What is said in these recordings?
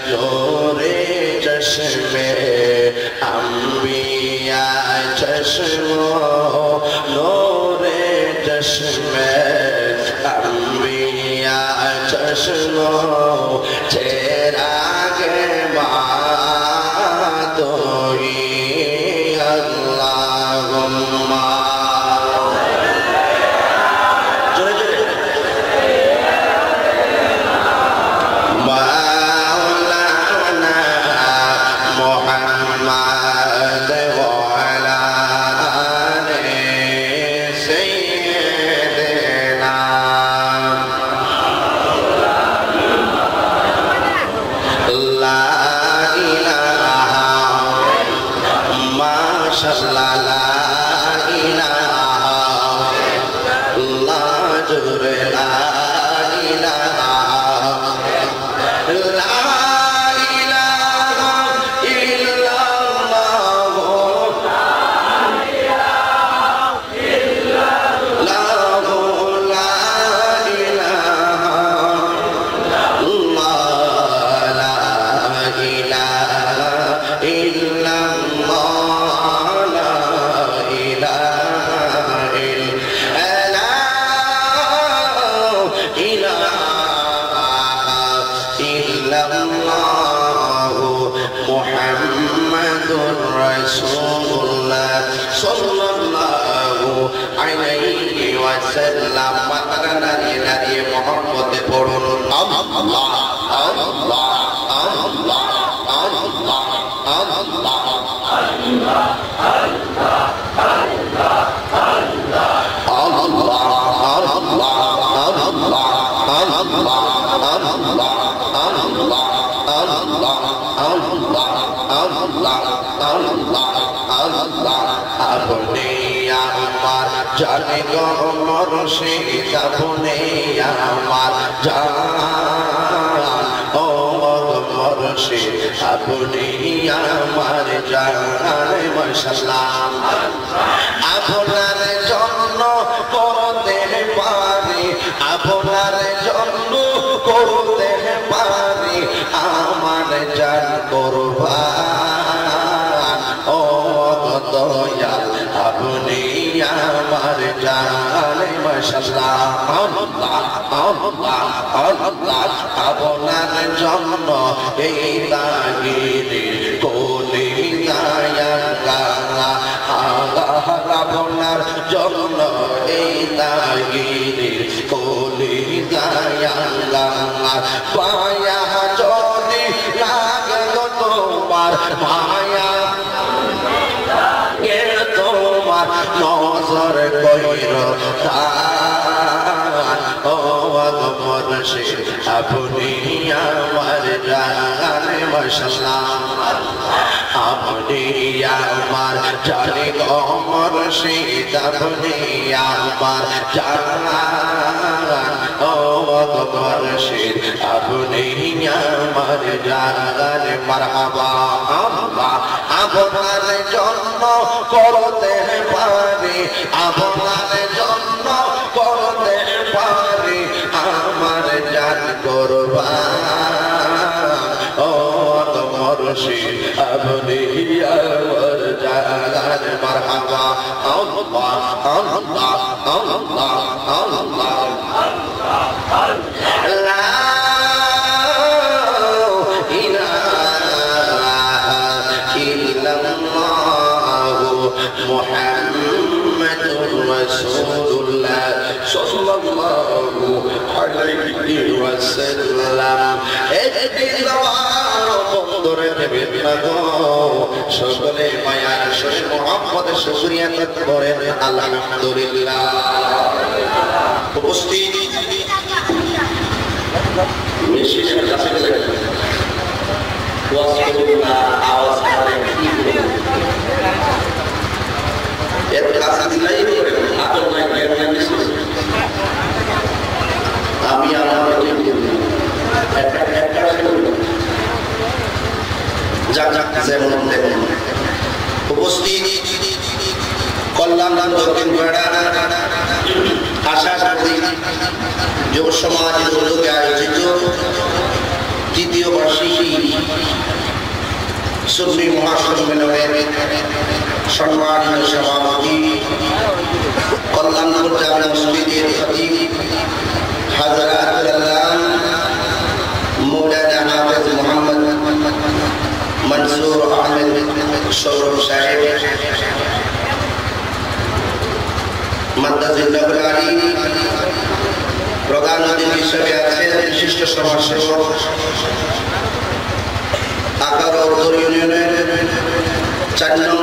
नूरे चश्मे अम्बी चश्मो नूरे चश्मे अंबिया चश्मो चेरागे मातोई अल्लाहुम्मा जाने को मुर्शिद अपने अमर जान ओ मुर्शिद अपने अमर जान मसलाम আপনার জন্য করতে পারি আপনার জন্য করতে পারি আমার জান কুরবান ও দয়াল আপনি আমার জান মাশাআল্লাহ আল্লাহ আল্লাহ আল্লাহ আপনার জন্য এই তাগিরে কোলে দায়াল্লাহ আল্লাহ আপনার জন্য এই তাগিরে কোলে দায়াল্লাহ পায়া যদি লাগলো তোমার মায়া তোমার নজর কইর ও মুর্শিদ আপনি আমার জান মাশাআল্লাহ আপনি আমার জান গো মুর্শিদ আপনি আমার জান ও মুর্শিদ আপনি আমার জান মারহাবা আল্লাহ আপনার জন্য করতে পারি আপনার জন্য করতে পারি আমার জান কুরবান ও মুর্শিদ আপনি আমার জান মারহাবা আল্লাহ আল্লাহ আল্লাহ আল্লাহ লা মুহাম্মাদুর রাসূলুল্লাহ সাল্লাল্লাহু আলাইহি ওয়াসাল্লাম একটি জওয়ান বন্দরে দেবেন গো সকলে মায়ার সরে মুহাম্মদের শুকরিয়া করেন আলহামদুলিল্লাহ উপস্থিত মেশিনের কাছে ওয়াজ করুন না আওয়াজ করেন এর কাছে দিলাই করে আপন নাই বের নাই আমি আমার একটা যাক যাক যেমন দেখুন উপস্থিত কল্যাণ দক্ষিণ পাড়া আশা করি যুব সমাজের উদ্যোগে আয়োজিত তৃতীয় বার্ষিকী সুন্নি মহাসম্মেলনের সম্মানিত সভাপতি, কল্যাণপুর জামে মসজিদের খতিব হযরত আল্লাহ মৌলানা হাফেজ মোহাম্মদ মনসুর আহমেদ সৌরভ সাহেব, মাদ্রাসাতুল আলী প্রধান অতিথি হিসেবে আছেন বিশিষ্ট সমাজসেবক আকারা উত্তর ইউনিয়নের ৪ নং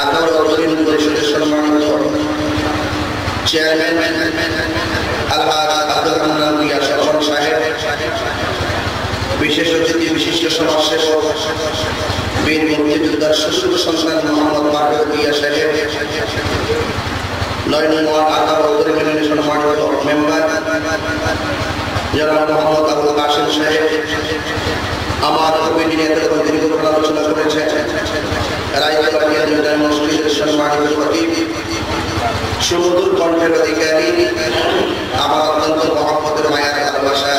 আকারা উত্তর ইউনিয়ন পরিষদের সম্মানিত চেয়ারম্যান আলহাজ আব্দুল রহমান মিয়া শরফ সাহেব, বিশেষ অতিথি বিশিষ্ট সমাজসেবক বীর মুক্তিযোদ্ধার সুস্থ সন্তান মোহাম্মদ মাহবুব মিয়া সাহেব, ৯ নং আকারা উত্তর ইউনিয়নের সম্মানিত মেম্বার জনাব মোহাম্মদ আবুল কাসেম সাহেব, আমার কমিটি নেতৃত্বে দীর্ঘক্ষণ আলোচনা করেছেন রায়গঞ্জ মসজিদের সম্মানিত খতিব, সুমধুর কণ্ঠের অধিকারী, আমার অত্যন্ত মহব্বতের মায়ার ভালোবাসা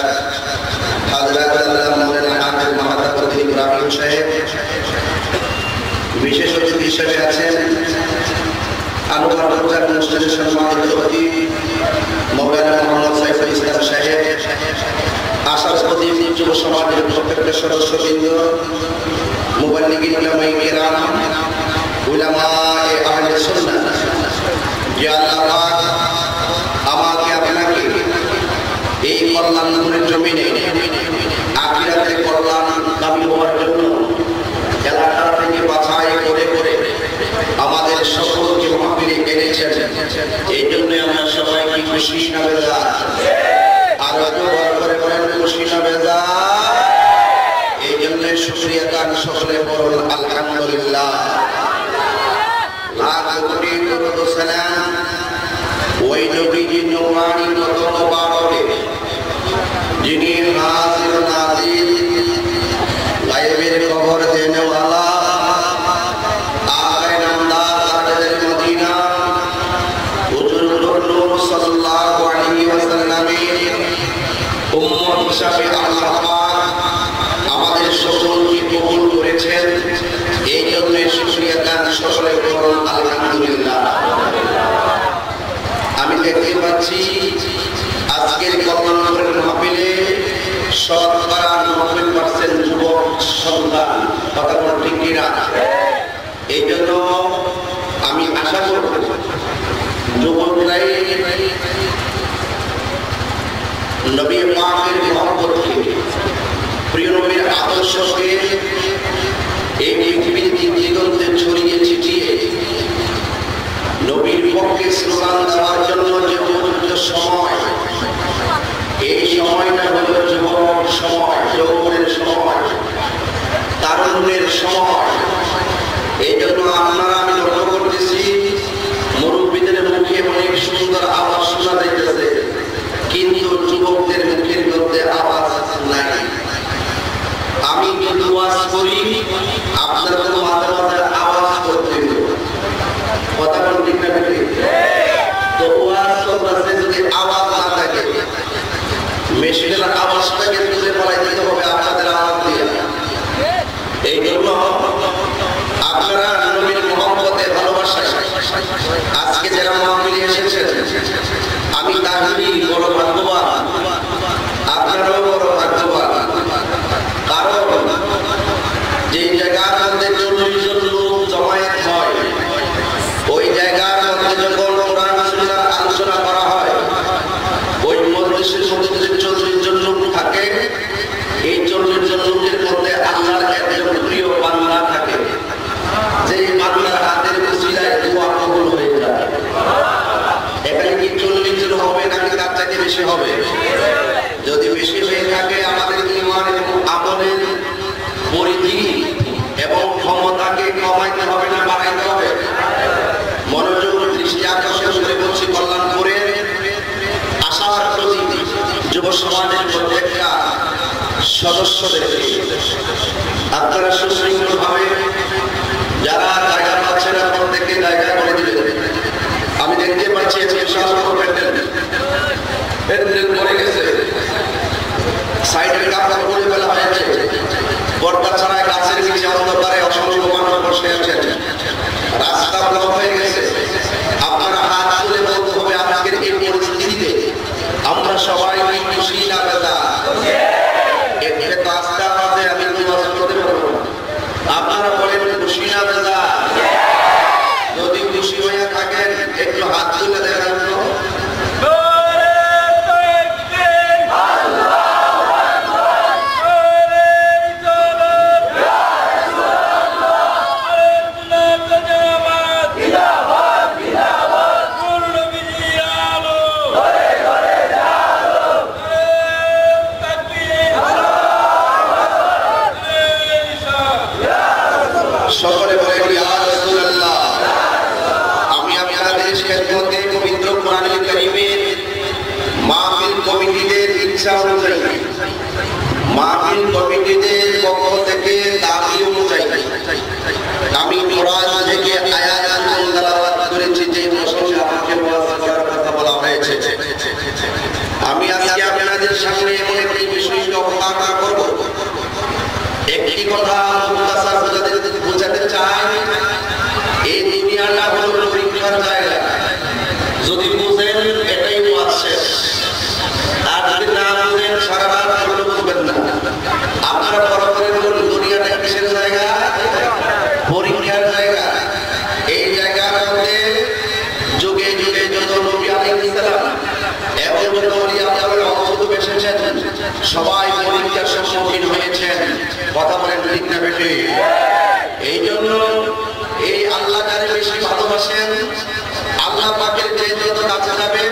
হযরত আল্লাহ মৌলানা হাফেজ মোহাম্মদ ইব্রাহিম সাহেব, বিশেষ অতিথি হিসেবে আছেন আনোয়ারপুর জামে মসজিদের সম্মানিত খতিব মৌলানা মোহাম্মদ সাইফুল ইসলাম সাহেব, আশার প্রদীপ যুব সমাজের প্রত্যেকটা সদস্যবৃন্দ, মুবাল্লিগিন উলামায়ে কিরাম, উলামায়ে আহলে সুন্নাহ, যে আল্লাহ আমাকে আপনাকে এই কল্যাণপুরের জমিনে আখিরাতে কল্যাণ দাবি হওয়ার জন্য এলাকা থেকে বাছাই করে করে আমাদের সকলকে মাহফিলে এনেছেন। এই জন্য আমরা সবাই কি খুশি না বেজার? আর একটু বড় করে বলেন খুশি না বেজার? এই জন্য শুকরিয়া গান সকলে বলুন আলহামদুলিল্লাহ। লাখ কোটি দরুদ ও সালাম ওই নবীজি নূরানি মত মোবারকে যিনি হাজির নাজির গায়েবের খবর দেনে ওয়ালা আগে নামদার তাদের মদিনা হুজুর নূর সাল্লাল্লাহু আলাইহি ওয়াসাল্লামের উম্মত হিসাবে আল্লাহ পাক আমাদের সকলকে কবুল করেছেন। এই জন্য শুকরিয়া গান সকলে বলুন আলহামদুলিল্লাহ। আমি দেখতে পাচ্ছি আজকের কল্যাণপুরের মাহফিলে শতকরা ৯০% যুবক সন্তান, কথা বল ঠিক কিনা? এই জন্য আমি আশা করব যুবকরাই নবী পাকের মহব্বতকে, প্রিয় নবীর আদর্শকে এই পৃথিবীর দিগন্তে ছড়িয়ে ছিটিয়ে নবীর পক্ষে স্লোগান দেওয়ার জন্য যে উপযুক্ত সময়, এই সময়টা হল যুবক সময়, যৌবনের সময়, তারুণ্যের সময়। এই জন্য আপনারা আমি লক্ষ্য করতেছি মুরব্বীদের মুখে অনেক সুন্দর আওয়াজ শোনা যাইতেছে, কিন্তু যুবকদের মুখের মধ্যে আওয়াজ নাই। আমি যদি ওয়াজ করি আপনারা তো মাঝে মাঝে আওয়াজ করতে হবে, কথা বল ঠিক না? তো ওয়াজ করতে যদি আওয়াজ না থাকে, মেশিনের আওয়াজটাকে তুলে পড়াই দিতে হবে আপনাদের আওয়াজ দিয়ে। এই জন্য আপনারা নবীর মহব্বতে ভালোবাসা আজকে যারা মাহফিলে এসেছেন, আমি তাহলে বড় ভাগ্যবান, আপনারাও বড় ভাগ্যবান। কারণ যে জায়গার মধ্যে ৪০ জন লোক জমায়েত হয়, ওই জায়গার মধ্যে যখন কোরআন সুন্নাহ আলোচনা করা হয়, ওই মজলিসের মধ্যে যে ৪০ জন লোক থাকে, এই ৪০ জন লোকের মধ্যে আল্লাহর একজন প্রিয় বান্দা থাকে, যে বান্দার হাতের উসিলায় দোয়া কবুল হয়ে যায়। এখানে কি ৪০ জন হবে নাকি তার চাইতে বেশি হবে? যদি বেশি হয়ে থাকে আমাদের ঈমান এবং আমলের পরিধি এবং ক্ষমতাকে কমাইতে হবে না বাড়াইতে হবে? মনোযোগ দৃষ্টি আকর্ষণ করে বলছি কল্যাণপুরের আশার প্রতি যুব সমাজের প্রত্যেকটা সদস্যদেরকে আপনারা সুশৃঙ্খলভাবে যারা জায়গা পাচ্ছেন না প্রত্যেককে জায়গা করে দিবেন। আমি দেখতে পাচ্ছি প্যান্ডেল পড়ে গেছে, সাইডের কাপড় পরে ফেলা হয়েছে, আপনারা বলেন খুশি না দাদা? যদি খুশি হয়ে থাকেন একটু হাত তুলে দেখান তো। সকলে বলেন ইয়া রাসূলুল্লাহ। আমি আপনাদের খেদমতে পবিত্র কোরআনুল কারীমের মাহফিল কমিটিদের ইচ্ছা অনুযায়ী, মাহফিল কমিটিদের পক্ষ থেকে দাবি অনুযায়ী আমি কোরআন থেকে আয়াত তেলাওয়াত করেছি, যে প্রসঙ্গে আমাকে ওয়াজ করার কথা বলা হয়েছে। আমি আজকে আপনাদের সামনে এমন একটি বিষয়কে অবতারণা করব। একটি কথা মুখতাসার বোঝাতে চাই, এই দুনিয়াটা হলো পরীক্ষার জায়গা। যদি বুঝেন এটাই ওয়াজ শেষ, আর যদি না বুঝেন সারা রাত হলো বুঝবেন না। আপনারা বরাবরের বলুন দুনিয়াটা কিসের জায়গা? পরীক্ষার জায়গা। এই জায়গার মধ্যে যুগে যুগে যত নবী আলাইহিস সালাম এবং যত ওলিয়া আল্লাহর এসেছেন সবাই পরীক্ষার সম্মুখীন হয়েছেন। কথা বলেন ঠিক না বেশি? এই জন্য এই আল্লাহ যারে বেশি ভালোবাসেন, আল্লাহ পাকের যে যত কাছে যাবে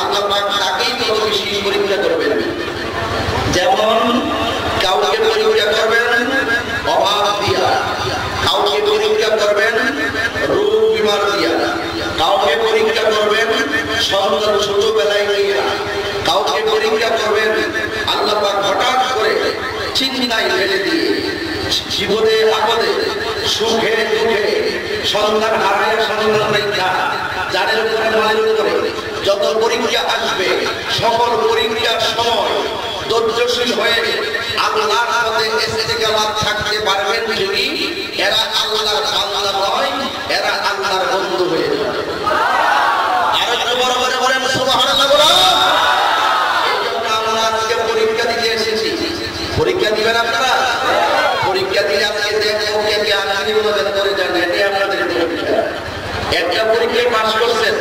আল্লাহ পাক তাকেই তত বেশি পরীক্ষা করবেন। যেমন কাউকে পরীক্ষা করবেন অভাব দিয়া, কাউকে পরীক্ষা করবেন রোগ বিমার দিয়া, কাউকে পরীক্ষা করবেন সন্তান ছোটবেলায় নিয়ে, কাউকে পরীক্ষা করবেন আল্লাহ পাক হঠাৎ করে চিন্তায় ফেলে দিয়ে, জীবনে আপদে সুখে দুঃখে সন্তান হারায় সন্তান রেখা যাদের উপরে মালের উপরে যত পরীক্ষা আসবে সকল পরীক্ষার সময় ধৈর্যশীল হয়ে আল্লাহর পথে ইস্তেকামাত থাকতে পারবেন যদি এরা আল্লাহর বান্দা নয়, এরা আল্লাহর বন্ধু হয়ে যাবে। আর একটু বড় করে বলেন সুবহানাল্লাহ। এই জন্য আমরা আজকে পরীক্ষা দিতে এসেছি। পরীক্ষা দিবেন আপনারা? পরীক্ষা দিলে আজকে দেখবো কে কে আজকে মনে করে যান, এটাই আপনাদের পরীক্ষা। একটা পরীক্ষায় পাস করছেন,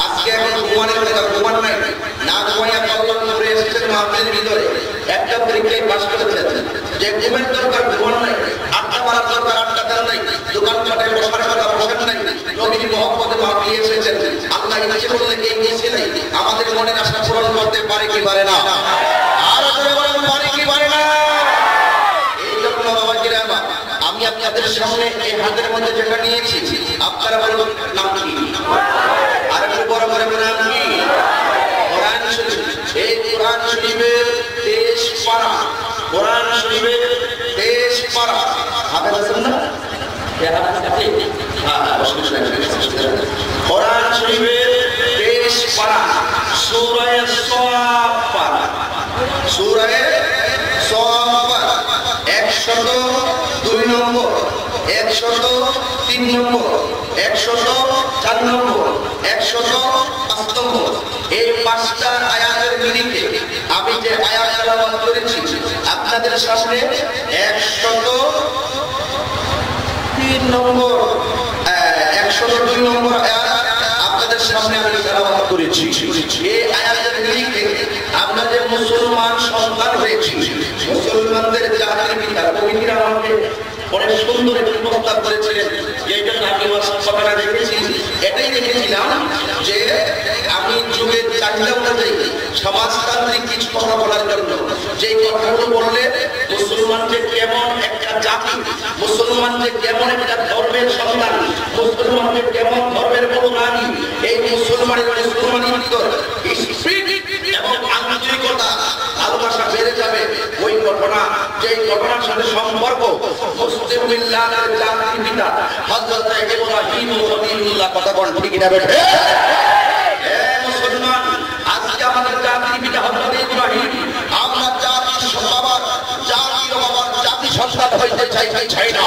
আজকে এখন ঘুমানোর কথা ঘুমান নাই, না ঘুমাইয়া কল্যাণ করে এসেছেন মাহফিলের ভিতরে। একটা পরীক্ষায় পাস করেছেন, যে ঘুমের দরকার ঘুমান নাই, আড্ডা মারার দরকার আড্ডা দেন নাই, দোকানপাটে বসার কথা বসেন নাই, নবীর মহব্বতে মাহফিলে এসেছেন। আল্লাহ ইচ্ছে করলে এই মিছে নাই আমাদের মনের আশা পূরণ করতে পারে কি পারে না? আর পারে কি পারে না? এই জন্য বাবা কিরামা আমি আপনাদের সামনে এই হাতের মধ্যে যেটা নিয়েছি আপনারা বলুন নাম কি? আর একটু বড় করে নাম কি? কোরআন শরীফ। এই কোরআন শরীফের 23 পারা, কোরআন শরীফের 23 পারা হাফেজ আছেন না? কোরআন শরীফের 23 পারা সূরা সাফফাত, সূরা সাফফাত 102 নম্বর, 103 নম্বর, 104 নম্বর, 105 নম্বর, এই 5টা আয়াতের নিরিখে আমি যে আয়াত তেলাওয়াত করেছি আপনাদের সামনে 103 নম্বর 102 নম্বর আয়াত আপনাদের সামনে আমি তেলাওয়াত করেছি। এই আয়াতের নিরিখে আপনাদের মুসলমান সন্তান হয়েছে, মুসলমানদের জাতির পিতা কবিরা আমাকে অনেক সুন্দর একটি প্রস্তাব করেছিলেন। এই জন্য আমি কথাটা দেখেছি, এটাই দেখেছিলাম যে আমি যুগের চাহিদা অনুযায়ী সমাজতান্ত্রিক কিছু কথা বলার জন্য যে কথাগুলো বললে মুসলমান যে কেমন একটা জাতি, মুসলমান যে কেমন একটা ধর্মের সন্তান, মুসলমান যে কেমন ধর্মের বড় এই মুসলমানের মুসলমানের ভিতর এবং আন্তরিকতা ভালোবাসা বেড়ে যাবে। ওই ঘটনা, যে ঘটনার সাথে সম্পর্ক মুসলিম মিল্লাতের জাতির পিতা হযরত ইব্রাহিম খলিলুল্লাহ, কথা কোন ঠিক না বেঠে? মুসলমান আজকে আমাদের জাতির পিতা হযরত ইব্রাহিম, আমরা জাতির বাবার জাতি সন্তান হইতে চাই না।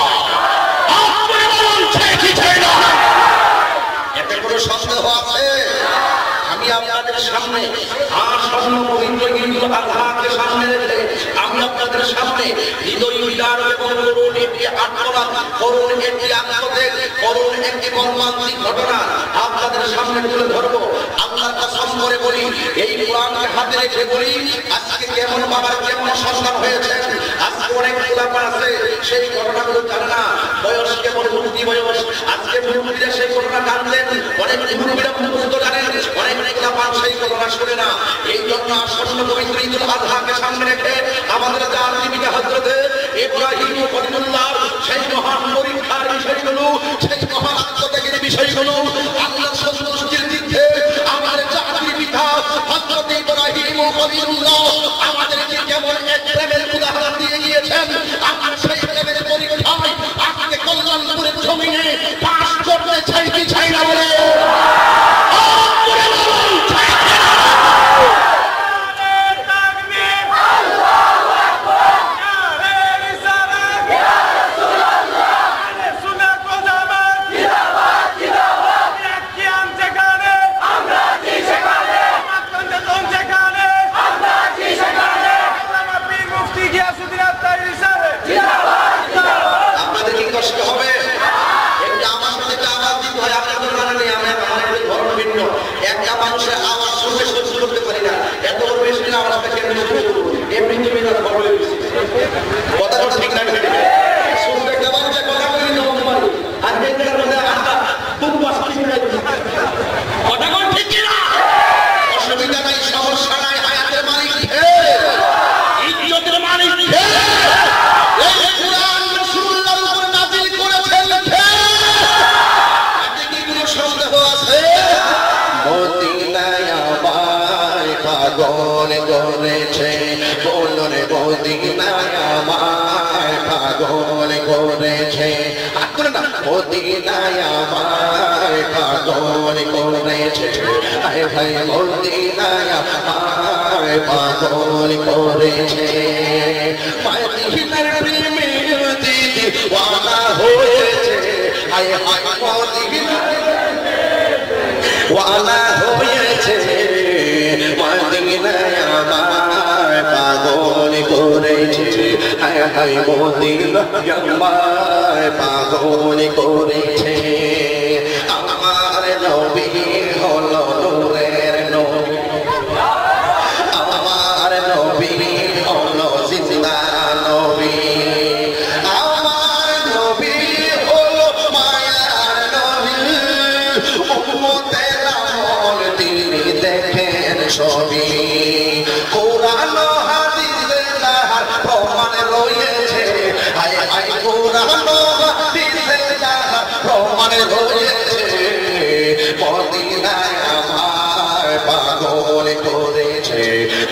আপনারা বলুন চাই কি চাই না? এতে কোনো সন্দেহ আছে? আমি আপনাদের সামনে পবিত্র ঈদুল আজহাকে সামনে রেখে আমি আপনাদের আপনাদের সামনে হৃদয় বিদারক এবং করুণ একটি আত্মনাদ, করুণ একটি আত্মত্যাগ, করুণ একটি মর্মান্তিক ঘটনা আপনাদের সামনে তুলে ধরবো। আল্লাহর কসম করে বলি, এই কোরআনকে হাতে রেখে বলি, আজকে কেমন বাবার কেমন সন্তান হয়েছে। আজকে অনেক গোলাপ আছে সেই ঘটনাগুলো জানে না, বয়স কেমন মুক্তি বয়স। আজকে মুরব্বীরা সেই ঘটনা জানলেন, অনেক মুরব্বীরা মুখস্থ জানেন, অনেক গোলাপান সেই ঘটনা শুনে না। এই জন্য আসন্ন পবিত্র ঈদুল আজহাকে সামনে রেখে আমাদের জাতির পিতা হযরতে ইব্রাহিম খলিলুল্লাহ সেই মহান পরীক্ষার বিষয়গুলো, সেই মহান আত্মত্যাগের বিষয়গুলো, আল্লাহর সন্তুষ্টির দিকে আমাদের জাতির পিতা হযরতে ইব্রাহিম খলিলুল্লাহ আমাদেরকে কেমন এক প্রেমের উদাহরণ দিয়ে গিয়েছেন। আমরা সেই প্রেমের পরীক্ষায় আজকে কল্যাণপুরের জমিনে পাস করতে চাই কি চাই না বলে পাগল করেছে। আমার নবী হলো নূরের নবী, আমার নবী হলো জিন্দা নবী, আমার নবী হলো মায়ার নবী। উম্মতের আমল তিনি দেখেন সবই, কোরআন হাদিসে তার প্রমাণ রয়েছে। হায় হায় কোরআন হাদিসে তার প্রমাণ রয়েছে। মদিনায় আমার পাগল করেছে,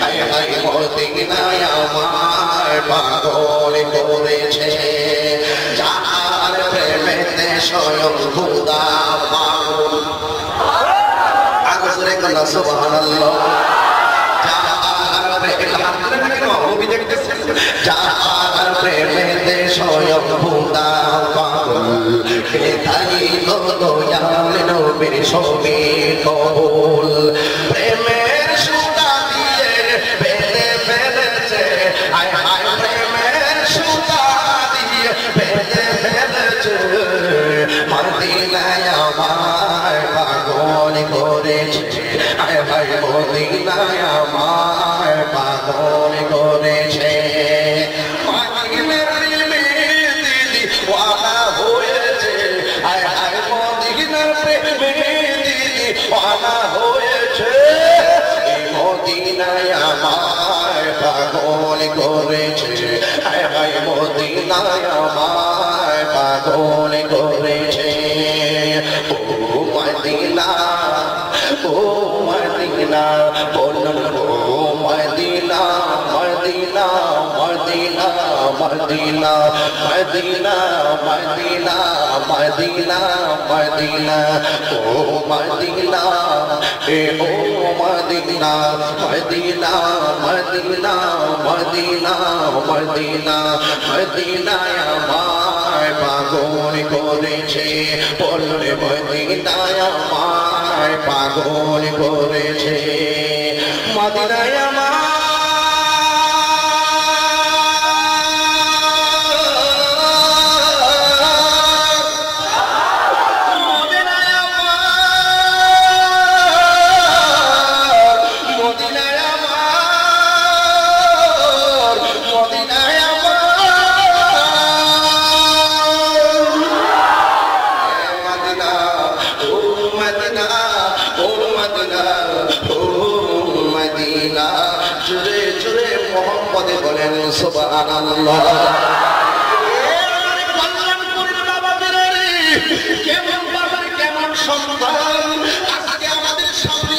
হায় হায় মদিনায় আমার পাগল করেছে। যার প্রেমেতে স্বয়ং খোদা পাগল, আগসরে কল্লা সুবহানাল্লাহ। যার প্রেমেতে স্বয়ং খোদা পাগল, তাই দয়াল নবীর ছবি কবুল। প্রেমের সুতা দিয়ে বেঁধে ফেলেছে, হায় হায় প্রেমের সুতা দিয়ে বেঁধে ফেলেছে। মদিনায় আমার পাগল করেছে, হায় হায় মদিনায় আমার পাগল করেছে। মদিনায় আমার পাগল করেছে, হায় হায় মদিনায় আমার পাগল করেছে। ও মদিনা, ও মদিনা, বলুন ও Medina, Medina Medina Medina Medina Medina Medina Medina. ও মদিনা, এ ও Medina, Medina Medina Medina Medina মদিনায় আমার পাগল করেছে। বলুন মদিনায় আমার পাগল করেছে। মদিনায় আমার বলেন সুবহানাল্লাহ। কেমন বাবার কেমন সন্তান, আজকে আমাদের সামনে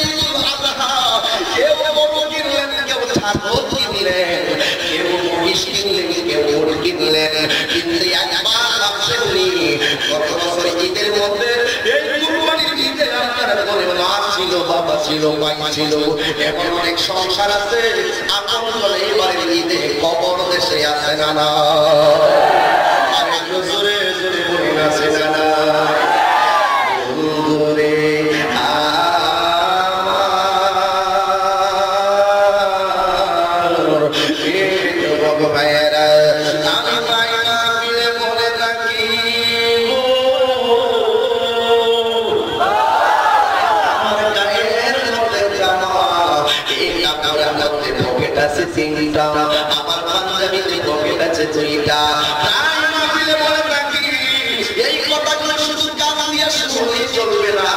কেউ গরু কিনলেন, কেউ ছাগল কিনলেন, কেউ মহিষ কিনলেন, কেউ উট কিনলেন, কিন্তু একবার ভাবছেননি গত বছর ঈদের মধ্যে এই কুরবানির ঈদে আপনার ঘরে মা ছিল, বাবা ছিল, ভাই ছিল, এমন অনেক সংসার আছে আপন বলে এবারের ঈদে কবর দেশে আছে না না, আরে জোরে জোরে বলেন আছে না না। আমার পাঞ্জাবিতে পকেট আছে দুইটা, এই কথাগুলো শুধু কান দিয়ে শুনলে চলবে না।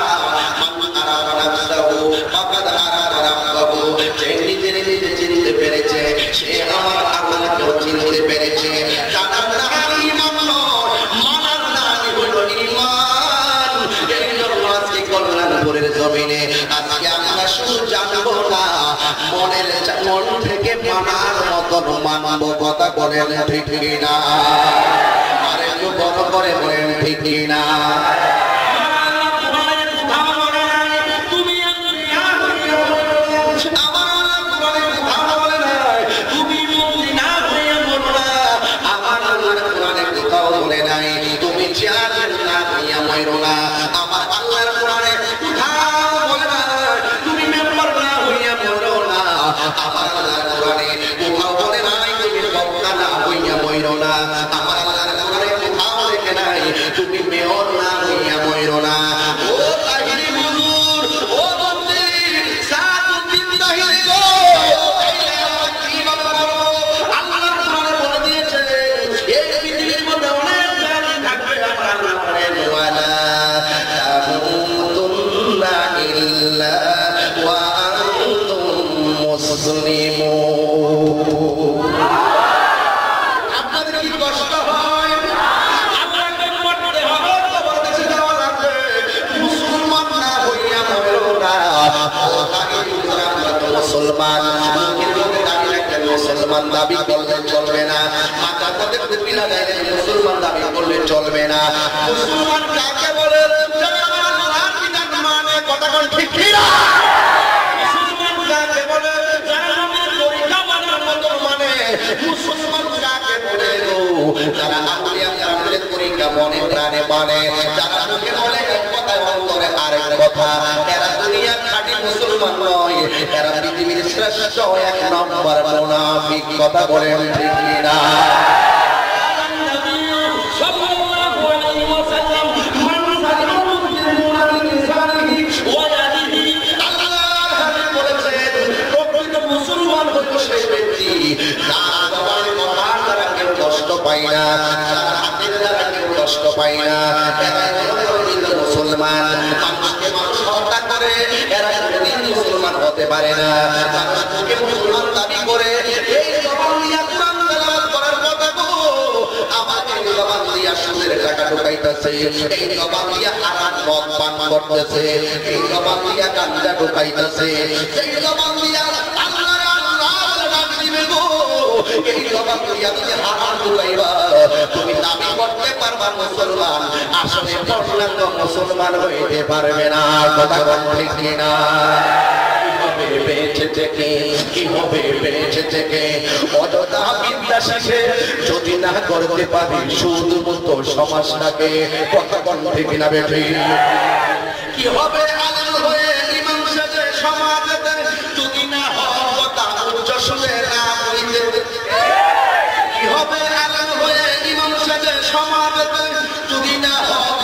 যে নিজের নিজে চিনতে পেরেছে সে আমার আল্লাহকেও চিনতে পেরেছে। কল্যাণপুরের জমিনে আজকে আমরা শুধু জানবো না, মন থেকে মানার মতন মানব কথা বলেন ঠিক না, আর একটু বড় করে বলেন ঠিক না। তুমি মেয়র না হইয়া ময়ূর না। ও তাহিরি হুজুর, ও মন্দির সাদউদ্দিন তাহিরি গো, কিভাবে বলবো? আল্লাহ কোরআনে বলে দিয়েছে এই পৃথিবীর মধ্যে অনেক জাতি থাকবে, আমার আল্লাহ বলেন ওয়ালা তামুতুন্না ইল্লা ওয়া আনতুম মুসলিমুন। আপনাদের কি কষ্ট হয়? মুসলমান দাবি করলে চলবে না, মাথার মধ্যে টুপি লাগাইলে মুসলমান দাবি করলে চলবে না। মুসলমান কাকে বলে? মানে কথা কোন ঠিক না? মুসলমান কাকে বলে? মানে মুসলমান কাকে বলে? যারা আউলিয়া কারামের তরিকা মনে প্রাণে মানে, যারা মুখে বলে এক কথা অন্তরে আরেক কথা, এরা দুনিয়ার খাঁটি মুসলমান নয়, এরা পৃথিবীর শ্রেষ্ঠ এক নম্বর মুনাফিক। কথা বলেন ঠিক না? মুসলমান হলো সেই ব্যক্তি যার জবানে কথার দ্বারা কেউ কষ্ট পায় না, যার হাতের দ্বারা কেউ কষ্ট পায় না, মুসলমান। মানুষকে মানুষ হত্যা করে, এরা কোনদিন মুসলমান হতে পারে না। মানুষকে মুসলমান দাবি করে এই জবান দিয়া কোরআন তেলাওয়াত করার কথা গো, আমাকে জবান দিয়া সুদের টাকা ঢুকাইতেছে, এই জবান দিয়া হারাম মদ পান করতেছে, এই জবান দিয়া গাঁজা ঢুকাইতেছে, এই জবান দিয়া আল্লাহ আল্লাহ ডাক দিবে গো, এই জবান দিয়া তুমি হারাম ঢুকাইবা, তুমি দাবি করতে পারবা মুসলমান, আসলে পূর্ণাঙ্গ মুসলমান হইতে পারবে না। কথা ঠিক কিনা? বেঁচে থেকে কি হবে? বেঁচে থেকে অযথা বিদ্যা শিখে যদি না করতে পারি শুধুমাত্র সমাজটাকে, কথা ঠিক কিনা? বেঠি কি হবে? আলেম হয়ে ইমাম সাজে সমাজেতে যদি না হতা উচ্চ শুনে না বলিতে, কি হবে? আলেম হয়ে ইমাম সাজে সমাজেতে যদি না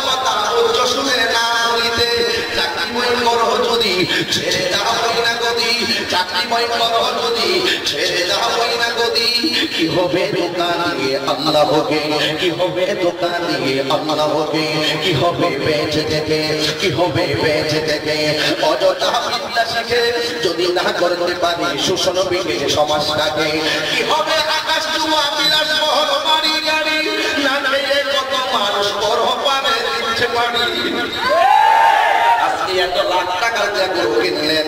হতা উচ্চ শুনে না বলিতে, চাকরি বই করো যদি ছেড়ে দাও না গদি, চাকরি বই করো যদি ছেড়ে যাবই না গদি কি হবে দোকান দিয়ে আল্লাহ হবে কি হবে দোকান দিয়ে আল্লাহ হবে কি হবে বেঁচে থেকে কি হবে বেঁচে থেকে অযথা বিদ্যা শিখে যদি না করতে পারি শোষণ বিকে সমাজটাকে কি হবে আকাশ জুয়া বিলাস মহল বাড়ি গাড়ি না খেয়ে কত মানুষ বড় পারে দিচ্ছে বাড়ি আজকে এত লাখ টাকার দিয়া গরু কিনলেন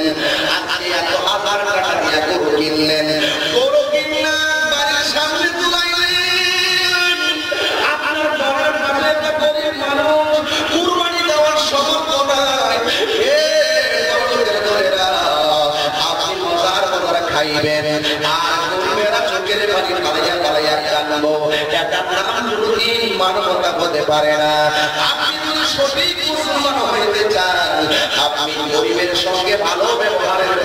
আজকে এত হাজার টাকা দিয়া গরু কিনলেন গরু কিনলেন বাড়ির সামনে তুলাইলেন আপনার ঘরের পাশে একটা গরিব মানুষ কুরবানি দেওয়ার সমর্থ নাই আপনি মজার মজার খাইবেন আর গরিবেরা চোখের পানি পালাইয়া পালাইয়া কানবো এটার নাম রুটিন মানবতা হতে পারে না আপনি সঠিক মুসলমান হইতে চান আপনি গরিবের সঙ্গে ভালো ব্যবহারের